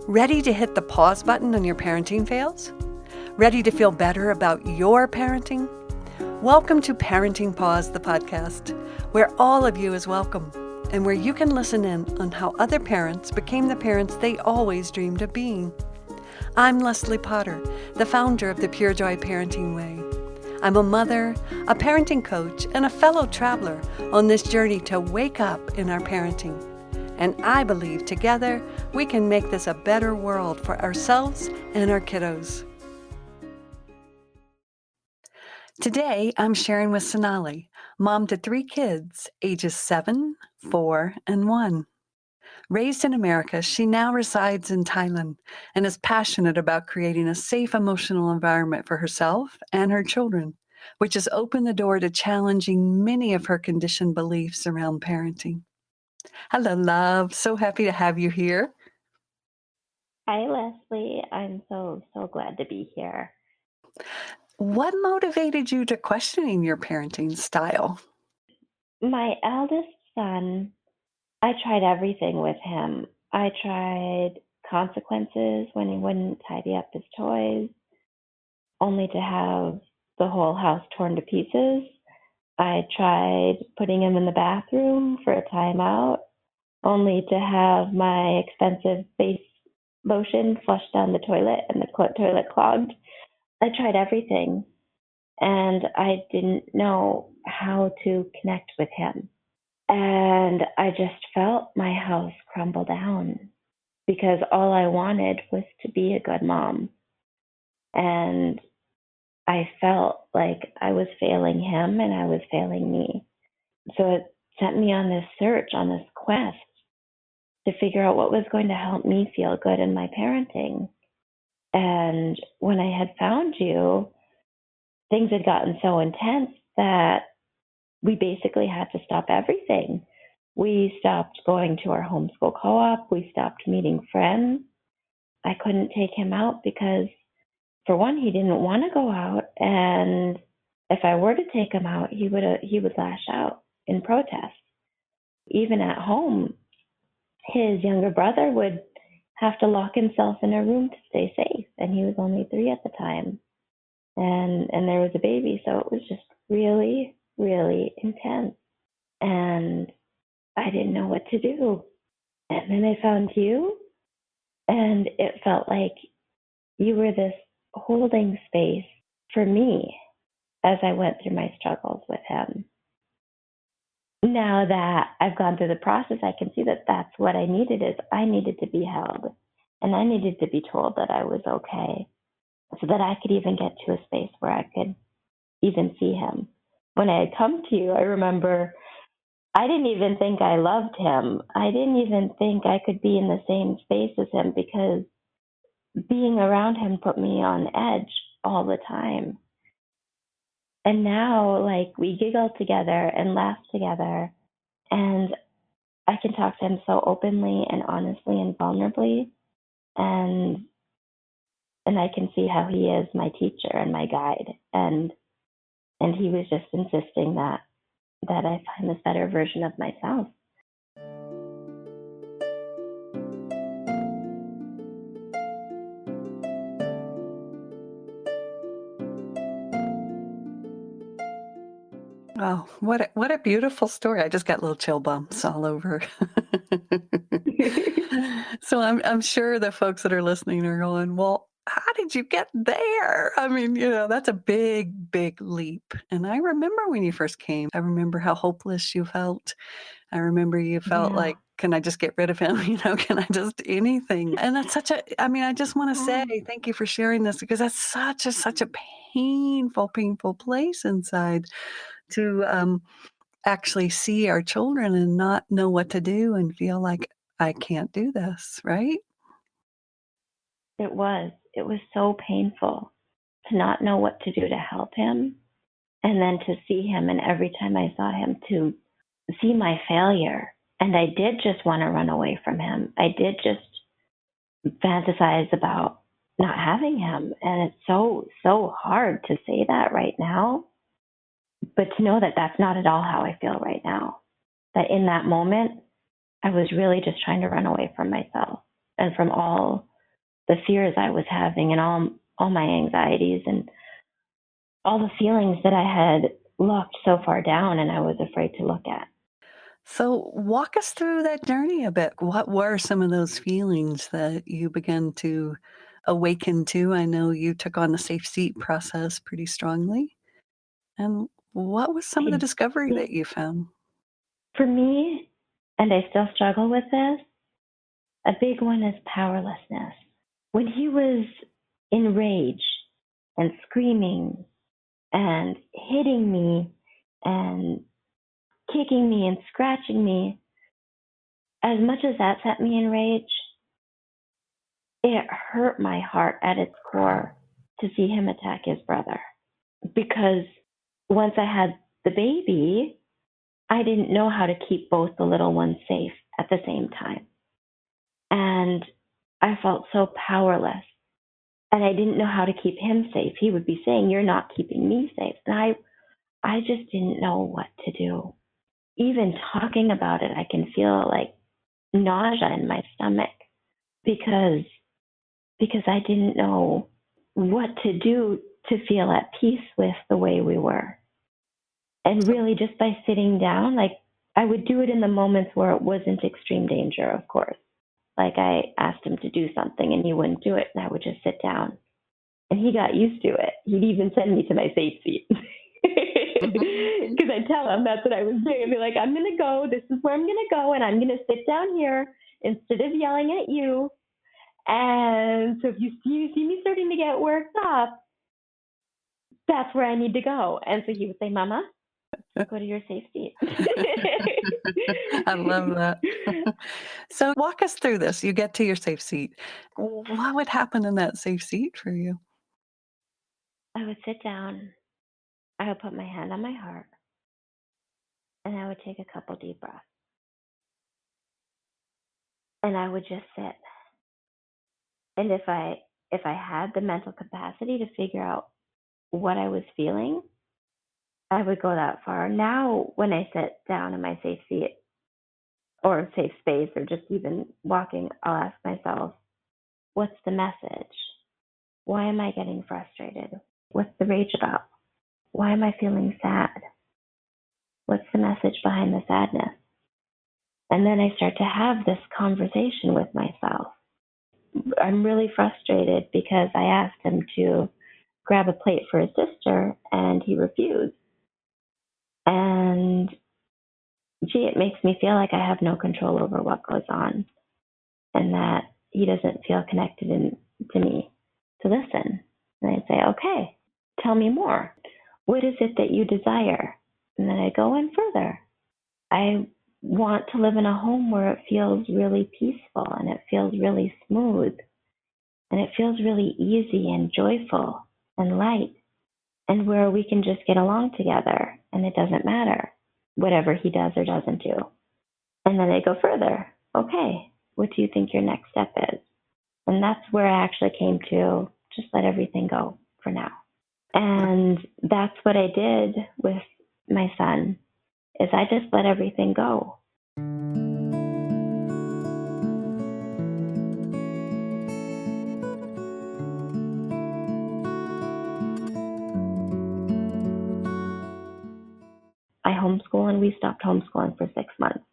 Ready to hit the pause button on your parenting fails? Ready to feel better about your parenting? Welcome to Parenting Pause, the podcast, where all of you is welcome and where you can listen in on how other parents became the parents they always dreamed of being. I'm Leslie Potter, the founder of the Pure Joy Parenting Way. I'm a mother, a parenting coach, and a fellow traveler on this journey to wake up in our parenting. And I believe together we can make this a better world for ourselves and our kiddos. Today, I'm sharing with Sonali, mom to 3 kids, ages 7, 4, and 1. Raised in America, she now resides in Thailand and is passionate about creating a safe emotional environment for herself and her children, which has opened the door to challenging many of her conditioned beliefs around parenting. Hello, love. So happy to have you here. Hi, Leslie. I'm so glad to be here. What motivated you to questioning your parenting style? My eldest son, I tried everything with him. I tried consequences when he wouldn't tidy up his toys, only to have the whole house torn to pieces. I tried putting him in the bathroom for a timeout, only to have my expensive face lotion flushed down the toilet and the toilet clogged. I tried everything, and I didn't know how to connect with him. And I just felt my house crumble down because all I wanted was to be a good mom. And I felt like I was failing him and I was failing me. So it sent me on this search, on this quest to figure out what was going to help me feel good in my parenting. And when I had found you, things had gotten so intense that we basically had to stop everything. We stopped going to our homeschool co-op. We stopped meeting friends. I couldn't take him out because, for one, he didn't want to go out, and if I were to take him out, he would lash out in protest. Even at home, his younger brother would have to lock himself in a room to stay safe, and he was only 3 at the time, and there was a baby, so it was just really, really intense. And I didn't know what to do. And then I found you, and it felt like you were this holding space for me as I went through my struggles with him. Now that I've gone through the process, I can see that that's what I needed. Is I needed to be held, and I needed to be told that I was okay, so that I could even get to a space where I could even see him. When I had come to you, I remember I didn't even think I loved him. I didn't even think I could be in the same space as him because being around him put me on edge all the time. And now, like, we giggle together and laugh together, and I can talk to him so openly and honestly and vulnerably, and I can see how he is my teacher and my guide. And he was just insisting that I find this better version of myself. Oh, what a beautiful story. I just got little chill bumps all over. So I'm sure the folks that are listening are going, well, how did you get there? I mean, that's a big, big leap. And I remember when you first came, I remember how hopeless you felt. I remember you felt Yeah. like, can I just get rid of him? Can I just anything? And that's I just want to say thank you for sharing this because that's such a painful, painful place inside to actually see our children and not know what to do and feel like I can't do this, right? It was so painful to not know what to do to help him, and then to see him, and every time I saw him, to see my failure. And I did just want to run away from him. I did just fantasize about not having him. And it's so hard to say that right now, but to know that that's not at all how I feel right now. That in that moment, I was really just trying to run away from myself and from all the fears I was having and all my anxieties and all the feelings that I had locked so far down and I was afraid to look at. So, walk us through that journey a bit. What were some of those feelings that you began to awaken to? I know you took on the safe seat process pretty strongly. And what was some of the I, discovery that you found? for me, and I still struggle with this, a big one is powerlessness. When he was enraged and screaming and hitting me and kicking me and scratching me, as much as that set me in rage, it hurt my heart at its core to see him attack his brother. Because once I had the baby, I didn't know how to keep both the little ones safe at the same time. And I felt so powerless. And I didn't know how to keep him safe. He would be saying, "You're not keeping me safe." And I just didn't know what to do. Even talking about it, I can feel like nausea in my stomach because I didn't know what to do to feel at peace with the way we were. And So, really just by sitting down, like I would do it in the moments where it wasn't extreme danger, of course. Like I asked him to do something and he wouldn't do it and I would just sit down. And he got used to it. He'd even send me to my safe seat. mhm. Because I'd tell him that's what I was doing. I'd be like, "I'm going to go. This is where I'm going to go. And I'm going to sit down here instead of yelling at you. And so if you see me starting to get worked up, that's where I need to go." And so he would say, "Mama, go to your safe seat." I love that. So, walk us through this. You get to your safe seat. What would happen in that safe seat for you? I would sit down. I would put my hand on my heart and I would take a couple deep breaths. And I would just sit. And if I had the mental capacity to figure out what I was feeling, I would go that far. Now, when I sit down in my safe seat or safe space or just even walking, I'll ask myself, what's the message? Why am I getting frustrated? What's the rage about? Why am I feeling sad? What's the message behind the sadness? And then I start to have this conversation with myself. I'm really frustrated because I asked him to grab a plate for his sister and he refused. And gee, it makes me feel like I have no control over what goes on and that he doesn't feel connected to me to listen. And I'd say, "Okay, tell me more. What is it that you desire?" And then I go in further. I want to live in a home where it feels really peaceful and it feels really smooth and it feels really easy and joyful and light and where we can just get along together and it doesn't matter whatever he does or doesn't do. And then I go further. "Okay, what do you think your next step is?" And that's where I actually came to just let everything go for now. And that's what I did with my son is I just let everything go. I homeschool and we stopped homeschooling for 6 months.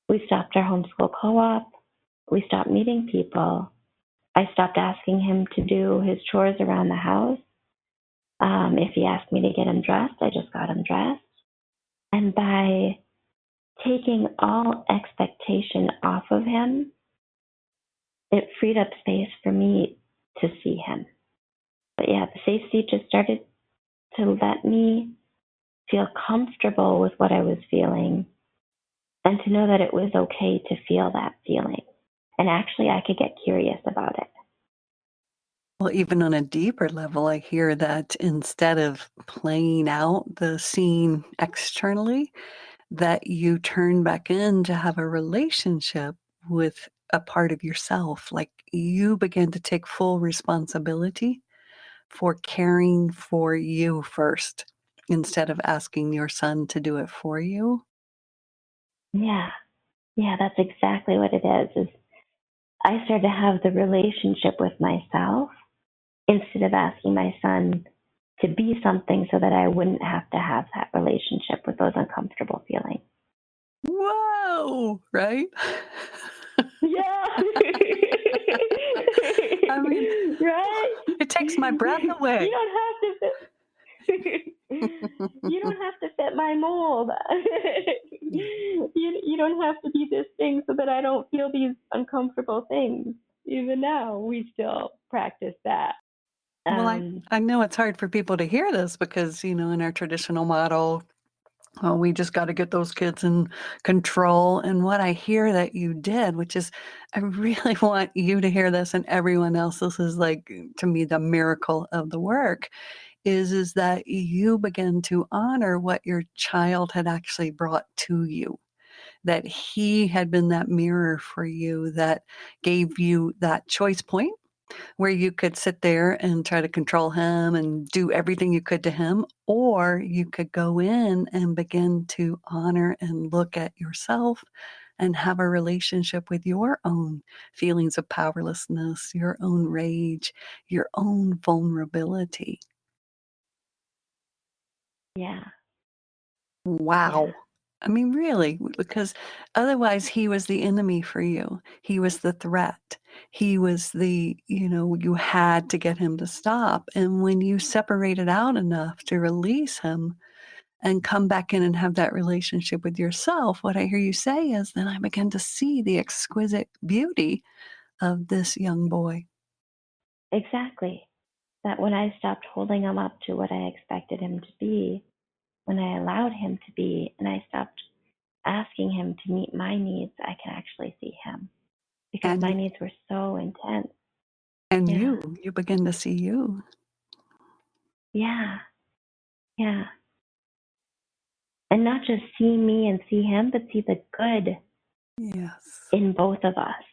We stopped our homeschool co-op. We stopped meeting people. I stopped asking him to do his chores around the house. If he asked me to get him dressed, I just got him dressed. And by taking all expectation off of him, it freed up space for me to see him. But yeah, the safe seat just started to let me feel comfortable with what I was feeling and to know that it was okay to feel that feeling. And actually, I could get curious about it. Well, even on a deeper level, I hear that instead of playing out the scene externally, that you turn back in to have a relationship with a part of yourself. Like you begin to take full responsibility for caring for you first instead of asking your son to do it for you. Yeah, yeah, that's exactly what it is I started to have the relationship with myself instead of asking my son to be something so that I wouldn't have to have that relationship with those uncomfortable feelings. Whoa, right? Yeah. I mean, Right? it takes my breath You away. don't have to fit. You don't have to fit my mold. You don't have to be this thing so that I don't feel these uncomfortable things. Even now, we still practice that. Well, Um, I know it's hard for people to hear this because, in our traditional model, we just got to get those kids in control. And what I hear that you did, which is, I really want you to hear this and everyone else. This is like, to me, the miracle of the work is that you begin to honor what your child had actually brought to you, that he had been that mirror for you that gave you that choice point where you could sit there and try to control him and do everything you could to him, or you could go in and begin to honor and look at yourself and have a relationship with your own feelings of powerlessness, your own rage, your own vulnerability. yeah, yeah, Wow. I mean, really, because otherwise he was the enemy for you. He was the threat. He was you had to get him to stop. And when you separated out enough to release him and come back in and have that relationship with yourself, what I hear you say is, then I began to see the exquisite beauty of this young boy. exactly. That when I stopped holding him up to what I expected him to be, when I allowed him to be, and I stopped asking him to meet my needs, I could actually see him because my And needs were so intense. and Yeah, you begin to see you. yeah, yeah. And not just see me and see him, but see the good Yes. in both of us.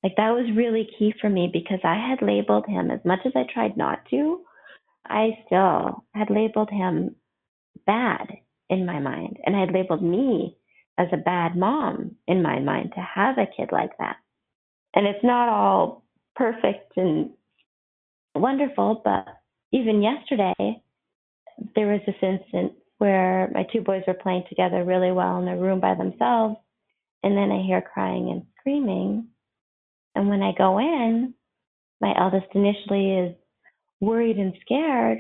Like that was really key for me because I had labeled him as much as I tried not to. I still had labeled him bad in my mind, and I had labeled me as a bad mom in my mind to have a kid like that. And it's not all perfect and wonderful, but even yesterday, there was this instance where my two boys were playing together really well in their room by themselves, and then I hear crying and screaming. And when I go in, my eldest initially is worried and scared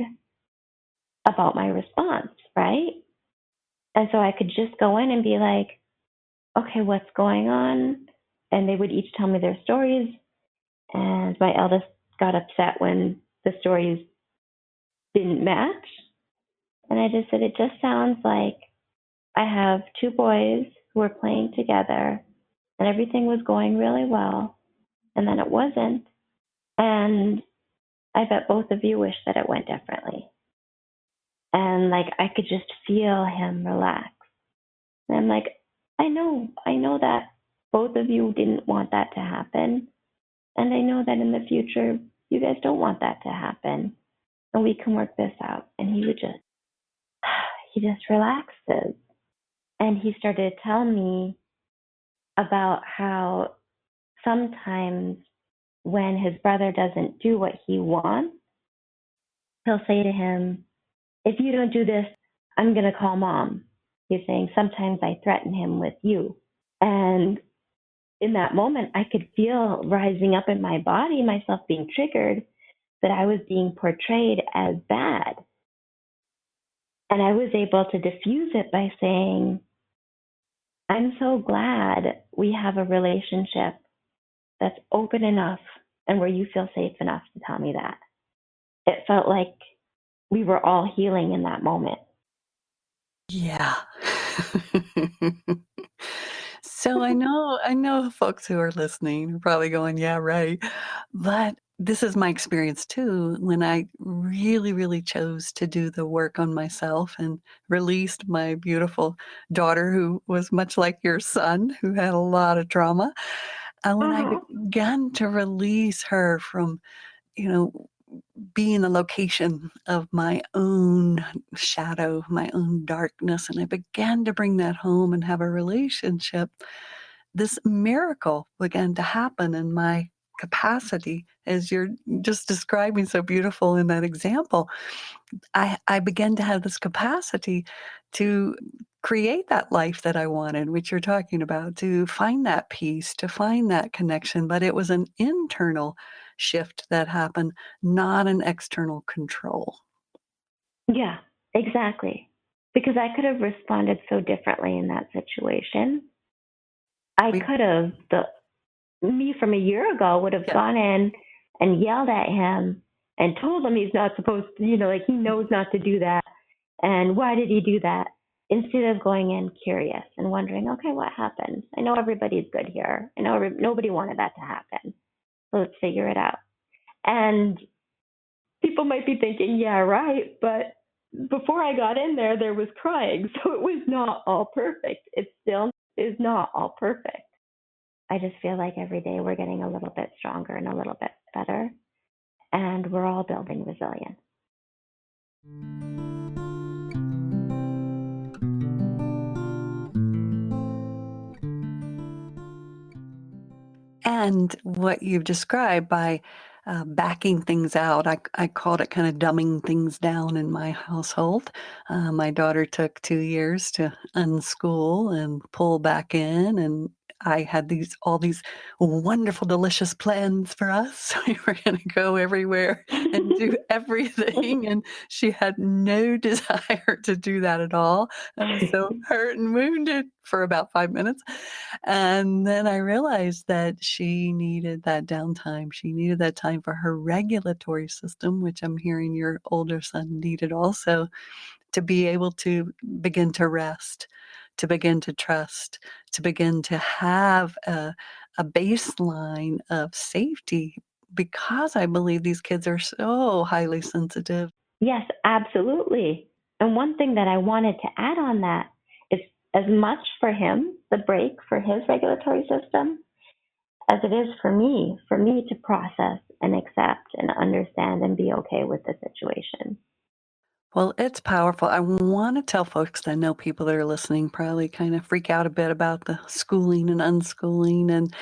about my response, right? And so I could just go in and be like, okay, what's going on? And they would each tell me their stories. And my eldest got upset when the stories didn't match. And I just said, it just sounds like I have two boys who were playing together and everything was going really well. And then it wasn't. And I bet both of you wish that it went differently. And like I could just feel him relax. And I'm like, I know that both of you didn't want that to happen. And I know that in the future, you guys don't want that to happen. And we can work this out. And he would just, he just relaxes. And he started to tell me about how sometimes when his brother doesn't do what he wants, he'll say to him, if you don't do this, I'm going to call mom. He's saying, sometimes I threaten him with you. And in that moment, I could feel rising up in my body, myself being triggered, that I was being portrayed as bad. And I was able to diffuse it by saying, I'm so glad we have a relationship that's open enough and where you feel safe enough to tell me that. It felt like we were all healing in that moment. Yeah. So I know folks who are listening are probably going, "Yeah, right." But this is my experience too, when I really, really chose to do the work on myself and released my beautiful daughter who was much like your son, who had a lot of trauma. And when I Uh-huh. began to release her from, you know, being the location of my own shadow, my own darkness, and I began to bring that home and have a relationship, this miracle began to happen in my capacity, as you're just describing so beautiful in that example. I began to have this capacity to create that life that I wanted, which you're talking about, to find that peace, to find that connection. But it was an internal shift that happened, not an external control. Yeah, exactly. Because I could have responded so differently in that situation. I We, could have, me from a year ago would have yeah. gone in and yelled at him and told him he's not supposed to, like he knows not to do that. And why did he do that? Instead of going in curious and wondering, okay, what happened? I know everybody's good here. I know nobody wanted that to happen. So let's figure it out. And people might be thinking, yeah, right. But before I got in there, there was crying. So it was not all perfect. It still is not all perfect. I just feel like every day we're getting a little bit stronger and a little bit better. And we're all building resilience. And what you've described by backing things out, I called it kind of dumbing things down in my household. My daughter took 2 years to unschool and pull back in, and I had all these wonderful, delicious plans for us. We were going to go everywhere and do everything, and she had no desire to do that at all. I was so hurt and wounded for about 5 minutes. And then I realized that she needed that downtime. She needed that time for her regulatory system, which I'm hearing your older son needed also, to be able to begin to rest, to begin to trust, to begin to have a baseline of safety, because I believe these kids are so highly sensitive. Yes, absolutely. And one thing that I wanted to add on that is as much for him, the break for his regulatory system, as it is for me to process and accept and understand and be okay with the situation. Well, it's powerful. I want to tell folks that I know people that are listening probably kind of freak out a bit about the schooling and unschooling. And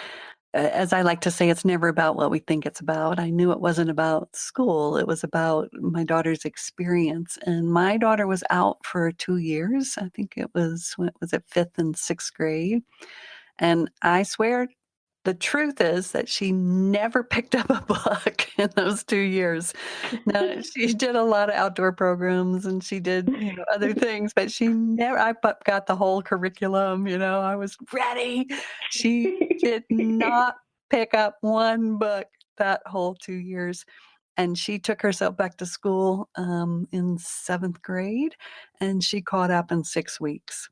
as I like to say, it's never about what we think it's about. I knew it wasn't about school, it was about my daughter's experience. And my daughter was out for 2 years. I think it was, when was it, fifth and sixth grade. And I swear the truth is that she never picked up a book in those 2 years. Now, she did a lot of outdoor programs and she did, other things, but she never got the whole curriculum, I was ready. She did not pick up one book that whole 2 years, and she took herself back to school, in 7th grade, and she caught up in 6 weeks.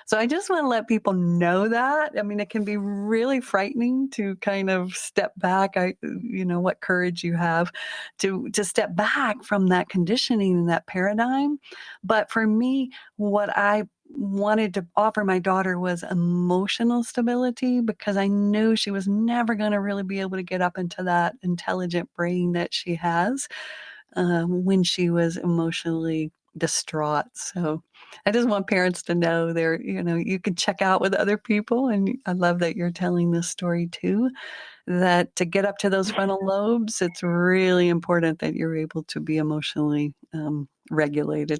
So I just want to let people know that. I mean, it can be really frightening to kind of step back. What courage you have to step back from that conditioning and that paradigm. But for me, what I wanted to offer my daughter was emotional stability, because I knew she was never going to really be able to get up into that intelligent brain that she has when she was emotionally distraught. So I just want parents to know you can check out with other people. And I love that you're telling this story too, that to get up to those frontal lobes, it's really important that you're able to be emotionally regulated.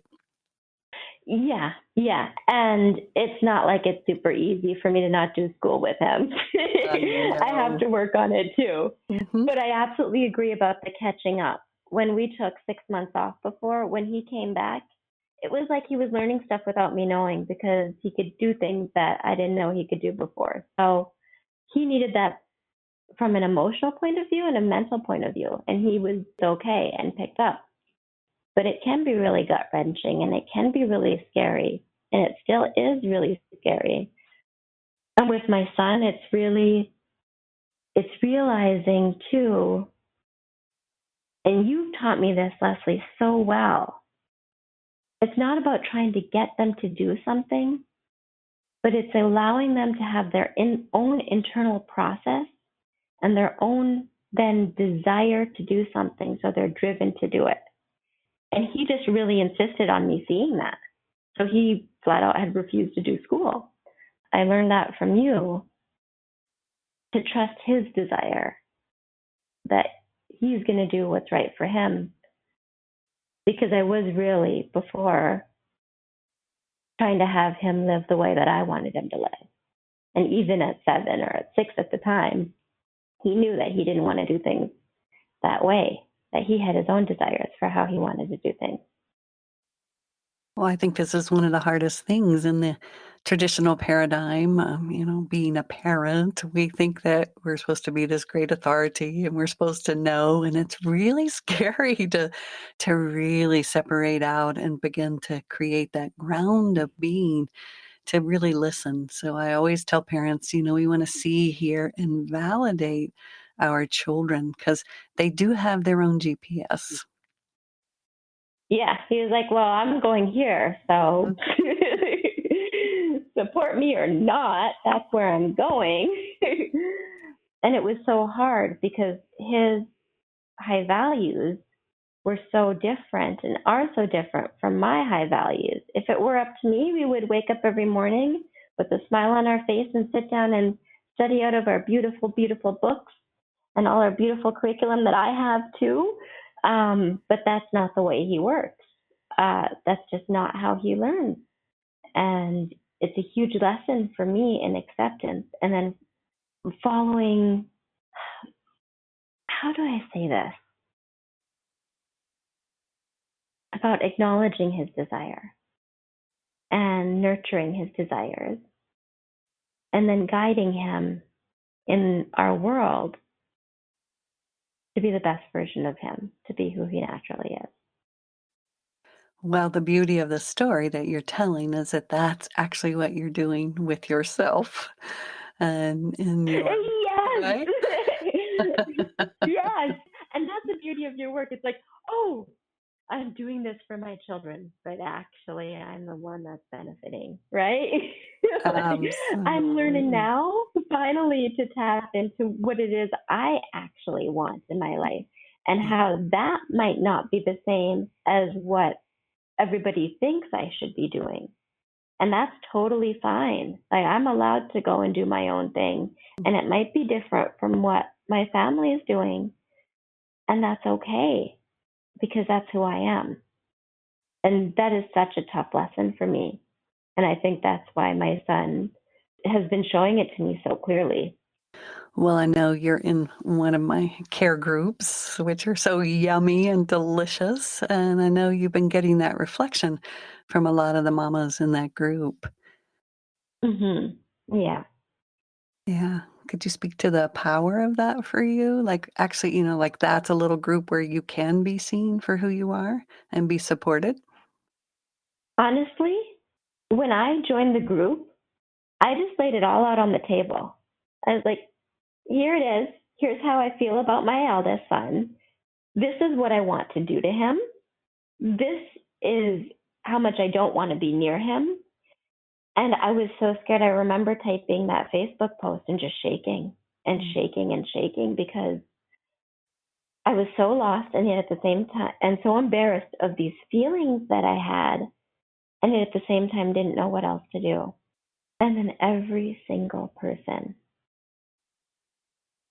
Yeah, yeah. And it's not like it's super easy for me to not do school with him. I I have know. to work on it too. Hmm. But I absolutely agree about the catching up. When we took 6 months off before, when he came back, it was like he was learning stuff without me knowing because he could do things that I didn't know he could do before. So he needed that from an emotional point of view and a mental point of view. And he was okay and picked up. But it can be really gut wrenching and it can be really scary. And it still is really scary. And with my son, it's realizing too, and you've taught me this, Leslie, so well. It's not about trying to get them to do something, but it's allowing them to have their own internal process and their own then desire to do something. So they're driven to do it. And he just really insisted on me seeing that. So he flat out had refused to do school. I learned that from you. to trust his desire, that he's going to do what's right for him. Because I was really, before, trying to have him live the way that I wanted him to live. And even at 7 or at 6 at the time, he knew that he didn't want to do things that way, that he had his own desires for how he wanted to do things. Well, I think this is one of the hardest things in the traditional paradigm. Being a parent, we think that we're supposed to be this great authority and we're supposed to know, and it's really scary to really separate out and begin to create that ground of being to really listen. So I always tell parents, we want to see, hear, and validate our children because they do have their own GPS. Yeah, he was like, well, I'm going here, so support me or not, that's where I'm going. And it was so hard because his high values were so different and are so different from my high values. If it were up to me, we would wake up every morning with a smile on our face and sit down and study out of our beautiful, beautiful books and all our beautiful curriculum that I have too. But that's not the way he works. That's just not how he learns. And it's a huge lesson for me in acceptance. And then following, how do I say this? About acknowledging his desire and nurturing his desires, and then guiding him in our world to be the best version of him, to be who he naturally is. Well, the beauty of the story that you're telling is that that's actually what you're doing with yourself and in your Yes. right? Yes. And that's the beauty of your work. It's like, oh, I'm doing this for my children, but actually I'm the one that's benefiting, right? Like, I'm learning Absolutely. now finally to tap into what it is I actually want in my life and Yeah. how that might not be the same as what everybody thinks I should be doing. And that's totally fine. Like, I'm allowed to go and do my own thing, and it might be different from what my family is doing, and that's okay because that's who I am. And that is such a tough lesson for me. And I think that's why my son has been showing it to me so clearly. Well, I know you're in one of my care groups, which are so yummy and delicious, and I know you've been getting that reflection from a lot of the mamas in that group. Yeah. Yeah. Could you speak to the power of that for you? Like, actually, like that's a little group where you can be seen for who you are and be supported? Honestly, when I joined the group, I just laid it all out on the table. I was like, here it is. Here's how I feel about my eldest son. This is what I want to do to him. This is how much I don't want to be near him. And I was so scared. I remember typing that Facebook post and just shaking and Mm. shaking and shaking because I was so lost and yet at the same time, and so embarrassed of these feelings that I had, and yet at the same time didn't know what else to do. And then every single person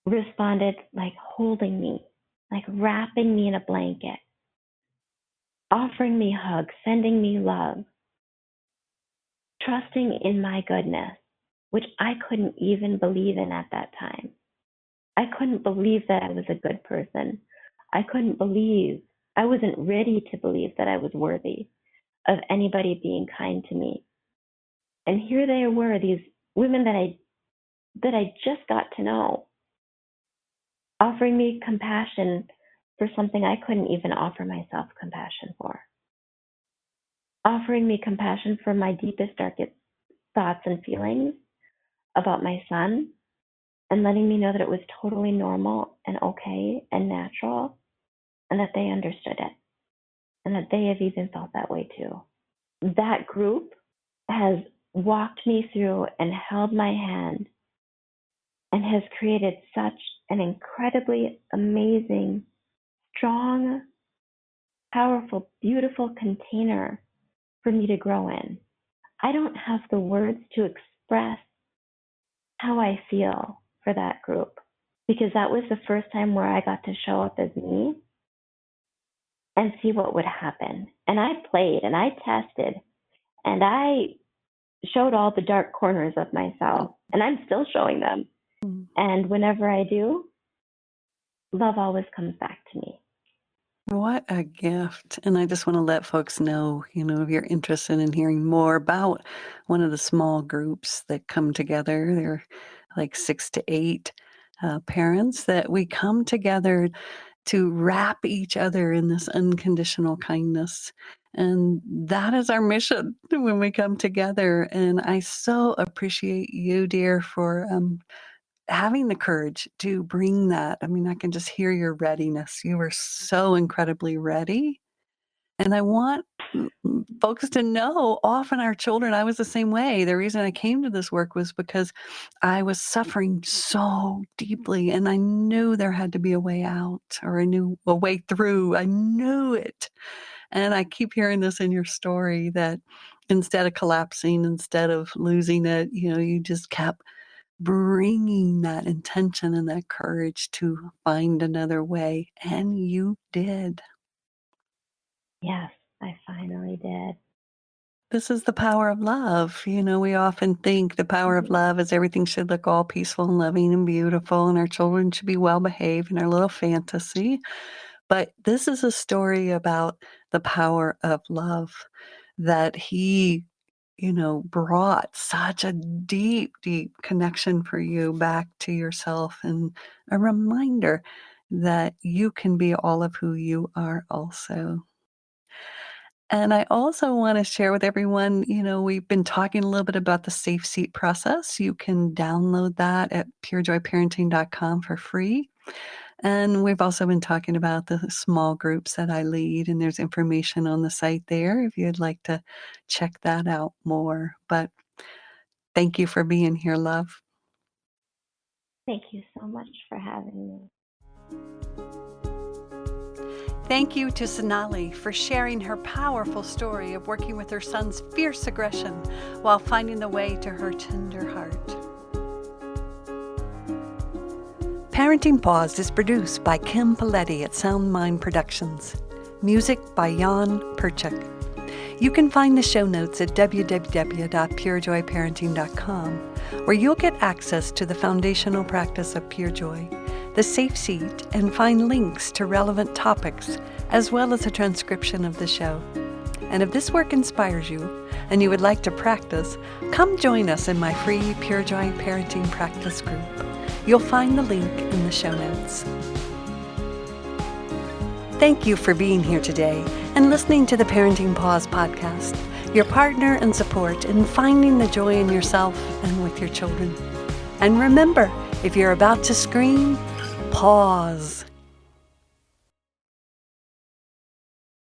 responded like holding me, like wrapping me in a blanket, offering me hugs, sending me love, trusting in my goodness, which I couldn't even believe in at that time. I couldn't believe that I was a good person. I couldn't believe, I wasn't ready to believe that I was worthy of anybody being kind to me. And here they were, these women that I just got to know, offering me compassion for something I couldn't even offer myself compassion for. Offering me compassion for my deepest, darkest thoughts and feelings about my son, and letting me know that it was totally normal and okay and natural, and that they understood it, and that they have even felt that way too. That group has walked me through and held my hand and has created such an incredibly amazing, strong, powerful, beautiful container for me to grow in. I don't have the words to express how I feel for that group because that was the first time where I got to show up as me and see what would happen. And I played and I tested and I showed all the dark corners of myself, and I'm still showing them. And whenever I do, love always comes back to me. What a gift. And I just want to let folks know, if you're interested in hearing more about one of the small groups that come together, they're like 6 to 8 parents that we come together to wrap each other in this unconditional kindness. And that is our mission when we come together. And I so appreciate you, dear, for having the courage to bring that. I mean, I can just hear your readiness. You were so incredibly ready. And I want folks to know often our children, I was the same way. The reason I came to this work was because I was suffering so deeply and I knew there had to be a way out or a way through. I knew it. And I keep hearing this in your story that instead of collapsing, instead of losing it, you just kept bringing that intention and that courage to find another way. And you did. Yes, I finally did. This is the power of love. We often think the power of love is everything should look all peaceful and loving and beautiful, and our children should be well behaved in our little fantasy. But this is a story about the power of love that he, brought such a deep, deep connection for you back to yourself and a reminder that you can be all of who you are also. And I also want to share with everyone, we've been talking a little bit about the Safe Seat process. You can download that at purejoyparenting.com for free. And we've also been talking about the small groups that I lead, and there's information on the site there if you'd like to check that out more. But thank you for being here, love. Thank you so much for having me. Thank you to Sonali for sharing her powerful story of working with her son's fierce aggression while finding the way to her tender heart. Parenting Paused is produced by Kim Paletti at Sound Mind Productions. Music by Jan Perchik. You can find the show notes at www.purejoyparenting.com, where you'll get access to the foundational practice of Pure Joy, the Safe Seat, and find links to relevant topics, as well as a transcription of the show. And if this work inspires you, and you would like to practice, come join us in my free Pure Joy Parenting Practice group. You'll find the link in the show notes. Thank you for being here today and listening to the Parenting Pause podcast, your partner and support in finding the joy in yourself and with your children. And remember, if you're about to scream, pause.